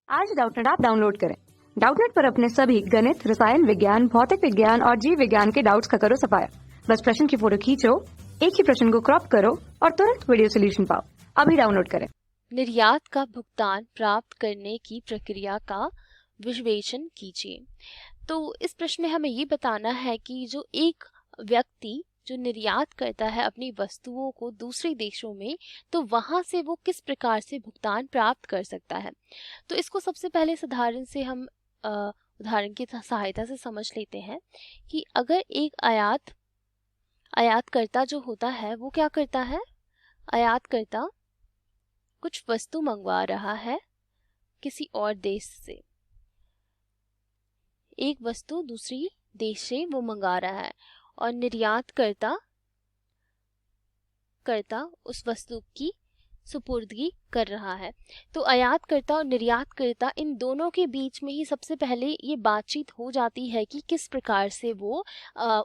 आज Doubtnut app download करें। Doubtnut पर अपने सभी गणित, रसायन विज्ञान, भौतिक विज्ञान और जीव विज्ञान के डाउट्स का करो सफाया। बस प्रश्न की फोटो खींचो, एक ही प्रश्न को क्रॉप करो और तुरंत वीडियो सोल्यूशन पाओ। अभी डाउनलोड करें। निर्यात का भुगतान प्राप्त करने की प्रक्रिया का विश्लेषण कीजिए। तो इस प्रश्न में हमें ये बताना है कि जो एक व्यक्ति जो निर्यात करता है अपनी वस्तुओं को दूसरे देशों में, तो वहां से वो किस प्रकार से भुगतान प्राप्त कर सकता है। तो इसको सबसे पहले साधारण से हम उदाहरण की सहायता से समझ लेते हैं कि अगर एक आयातकर्ता जो होता है वो क्या करता है, आयातकर्ता कुछ वस्तु मंगवा रहा है किसी और देश से, एक वस्तु दूसरी देश से वो मंगा रहा है और निर्यातकर्ता उस वस्तु की सुपुर्दगी कर रहा है। तो आयातकर्ता और निर्यातकर्ता इन दोनों के बीच में ही सबसे पहले ये बातचीत हो जाती है कि किस प्रकार से वो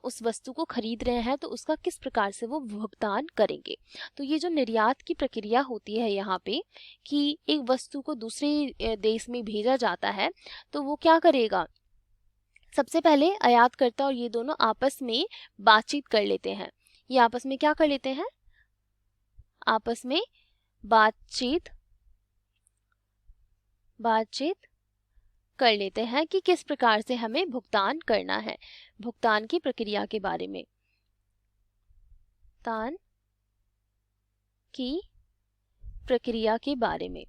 उस वस्तु को खरीद रहे हैं, तो उसका किस प्रकार से वो भुगतान करेंगे। तो ये जो निर्यात की प्रक्रिया होती है यहाँ पे कि एक वस्तु को दूसरे देश में भेजा जाता है, तो वो क्या करेगा, सबसे पहले आयातकर्ता और ये दोनों आपस में बातचीत कर लेते हैं। ये आपस में क्या कर लेते हैं, आपस में बातचीत कर लेते हैं कि किस प्रकार से हमें भुगतान करना है, भुगतान की प्रक्रिया के बारे में, भुगतान की प्रक्रिया के बारे में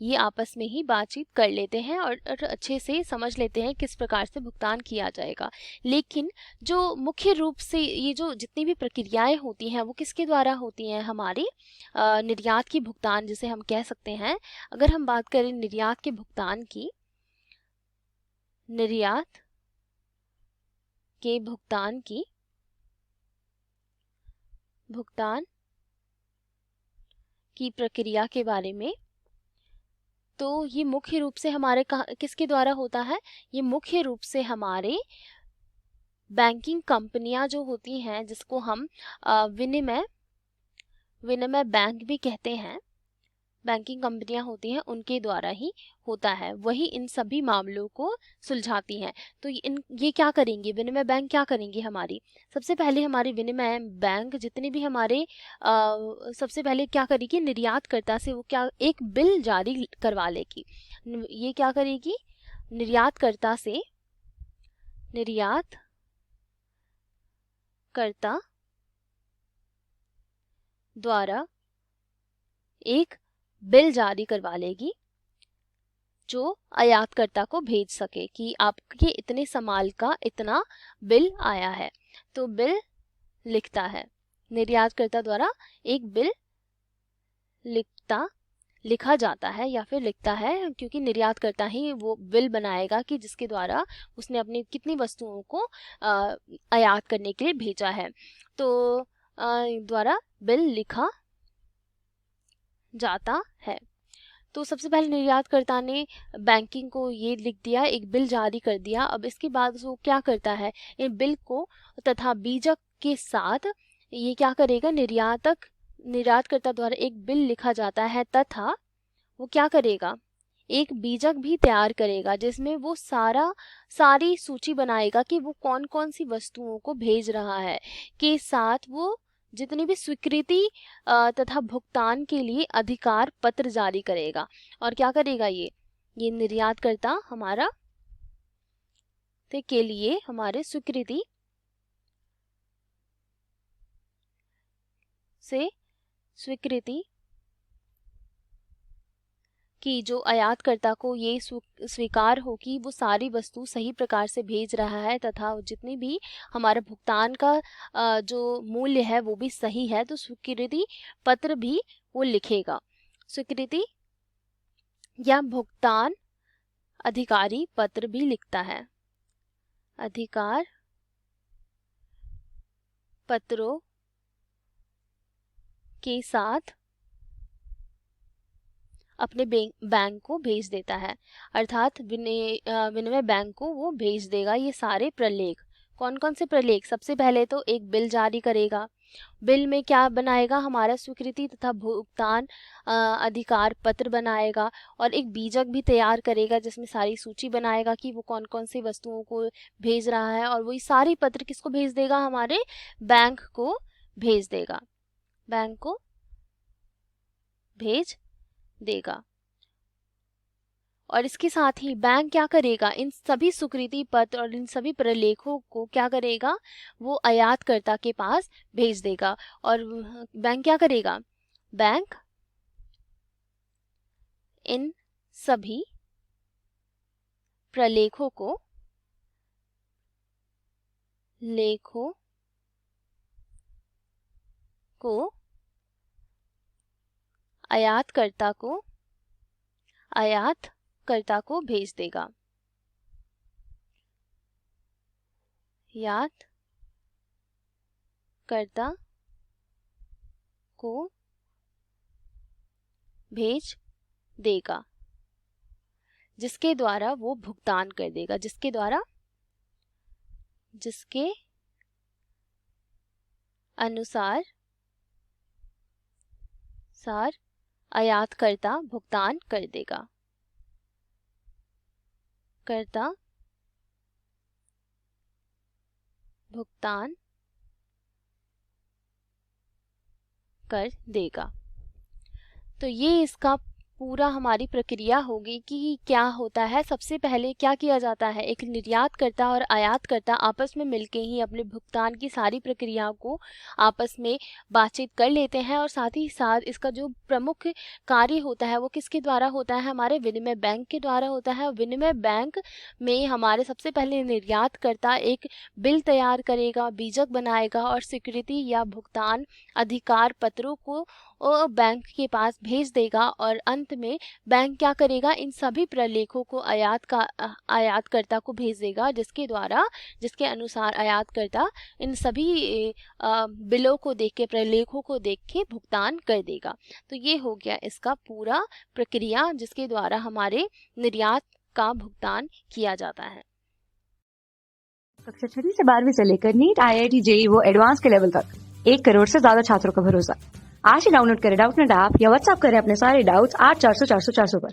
ये आपस में ही बातचीत कर लेते हैं और अच्छे से समझ लेते हैं किस प्रकार से भुगतान किया जाएगा। लेकिन जो मुख्य रूप से ये जो जितनी भी प्रक्रियाएं होती हैं वो किसके द्वारा होती हैं, हमारी निर्यात की भुगतान जिसे हम कह सकते हैं। अगर हम बात करें निर्यात के भुगतान की, निर्यात के भुगतान की प्रक्रिया के बारे में, तो ये मुख्य रूप से हमारे किसके द्वारा होता है, ये मुख्य रूप से हमारे बैंकिंग कंपनियां जो होती हैं, जिसको हम विनिमय बैंक भी कहते हैं, बैंकिंग कंपनियां होती हैं उनके द्वारा ही होता है। वही इन सभी मामलों को सुलझाती हैं। तो ये क्या करेंगे, विनिमय बैंक क्या करेंगे, हमारी सबसे पहले हमारी विनिमय बैंक जितने भी हमारे सबसे पहले क्या करेगी, निर्यातकर्ता से वो क्या एक बिल जारी करवा लेगी। ये क्या करेगी, निर्यातकर्ता द्वारा एक बिल जारी करवा लेगी जो आयातकर्ता को भेज सके कि आपके इतने सामान का इतना बिल आया है। तो बिल लिखता है, निर्यातकर्ता द्वारा एक बिल लिखा जाता है या फिर लिखता है, क्योंकि निर्यातकर्ता ही वो बिल बनाएगा कि जिसके द्वारा उसने अपनी कितनी वस्तुओं को आयात करने के लिए भेजा है। तो द्वारा बिल लिखा जाता है। तो सबसे पहले निर्यातकर्ता ने बैंकिंग को ये लिख दिया, एक बिल जारी कर दिया। अब इसके बाद वो क्या करता है, इन बिल को तथा बीजक के साथ ये क्या करेगा, निर्यातकर्ता द्वारा एक बिल लिखा जाता है तथा वो क्या करेगा, एक बीजक भी तैयार करेगा जिसमें वो सारी सूची बनाएगा कि वो कौन कौन सी वस्तुओं को भेज रहा है, के साथ वो जितनी भी स्वीकृति तथा भुगतान के लिए अधिकार पत्र जारी करेगा। और क्या करेगा, ये निर्यातकर्ता हमारा के लिए हमारे स्वीकृति कि जो आयातकर्ता को ये स्वीकार हो कि वो सारी वस्तु सही प्रकार से भेज रहा है तथा जितनी भी हमारा भुगतान का जो मूल्य है वो भी सही है, तो स्वीकृति पत्र भी वो लिखेगा। स्वीकृति या भुगतान अधिकारी पत्र भी लिखता है। अधिकार पत्रों के साथ अपने बैंक को भेज देता है, अर्थात विनिमय बैंक को वो भेज देगा ये सारे प्रलेख। कौन कौन से प्रलेख, सबसे पहले तो एक बिल जारी करेगा, बिल में क्या बनाएगा, हमारा स्वीकृति तथा भुगतान अधिकार पत्र बनाएगा और एक बीजक भी तैयार करेगा जिसमें सारी सूची बनाएगा कि वो कौन कौन सी वस्तुओं को भेज रहा है, और वही सारी पत्र किसको भेज देगा, हमारे बैंक को भेज देगा, बैंक को भेज देगा। और इसके साथ ही बैंक क्या करेगा, इन सभी स्वीकृति पत्र और इन सभी प्रलेखों को क्या करेगा, वो आयातकर्ता के पास भेज देगा। और बैंक क्या करेगा, बैंक इन सभी प्रलेखों को आयातकर्ता को भेज देगा। आयातकर्ता को भेज देगा, जिसके द्वारा वो भुगतान कर देगा, जिसके अनुसार आयातकर्ता भुगतान कर देगा, भुगतान कर देगा। तो ये इसका पूरा हमारी प्रक्रिया होगी कि क्या होता है। सबसे पहले क्या किया जाता है, एक निर्यातकर्ता और आयातकर्ता आपस में मिलके ही अपने भुगतान की सारी प्रक्रियाओं को आपस में बातचीत कर लेते हैं, और साथ ही साथ इसका जो प्रमुख कार्य होता है वो किसके द्वारा होता है, हमारे विनिमय बैंक के द्वारा होता है। विनिमय बैंक में हमारे सबसे पहले निर्यातकर्ता एक बिल तैयार करेगा, बीजक बनाएगा और स्वीकृति या भुगतान अधिकार पत्रों को बैंक के पास भेज देगा, और अंत में बैंक क्या करेगा, इन सभी प्रलेखों को आयातकर्ता को भेज देगा, जिसके अनुसार आयातकर्ता इन सभी बिलों को देख के, प्रलेखों को देख के भुगतान कर देगा। तो ये हो गया इसका पूरा प्रक्रिया जिसके द्वारा हमारे निर्यात का भुगतान किया जाता है। कक्षा 6 से 12वीं से लेकर नीट, IIT, JEE वो एडवांस के लेवल तक 1 करोड़ से ज्यादा छात्रों का भरोसा। आज ही डाउनलोड करें डाउटनेट ऐप या व्हाट्सएप करें अपने सारे डाउट्स 8400 400 400 पर।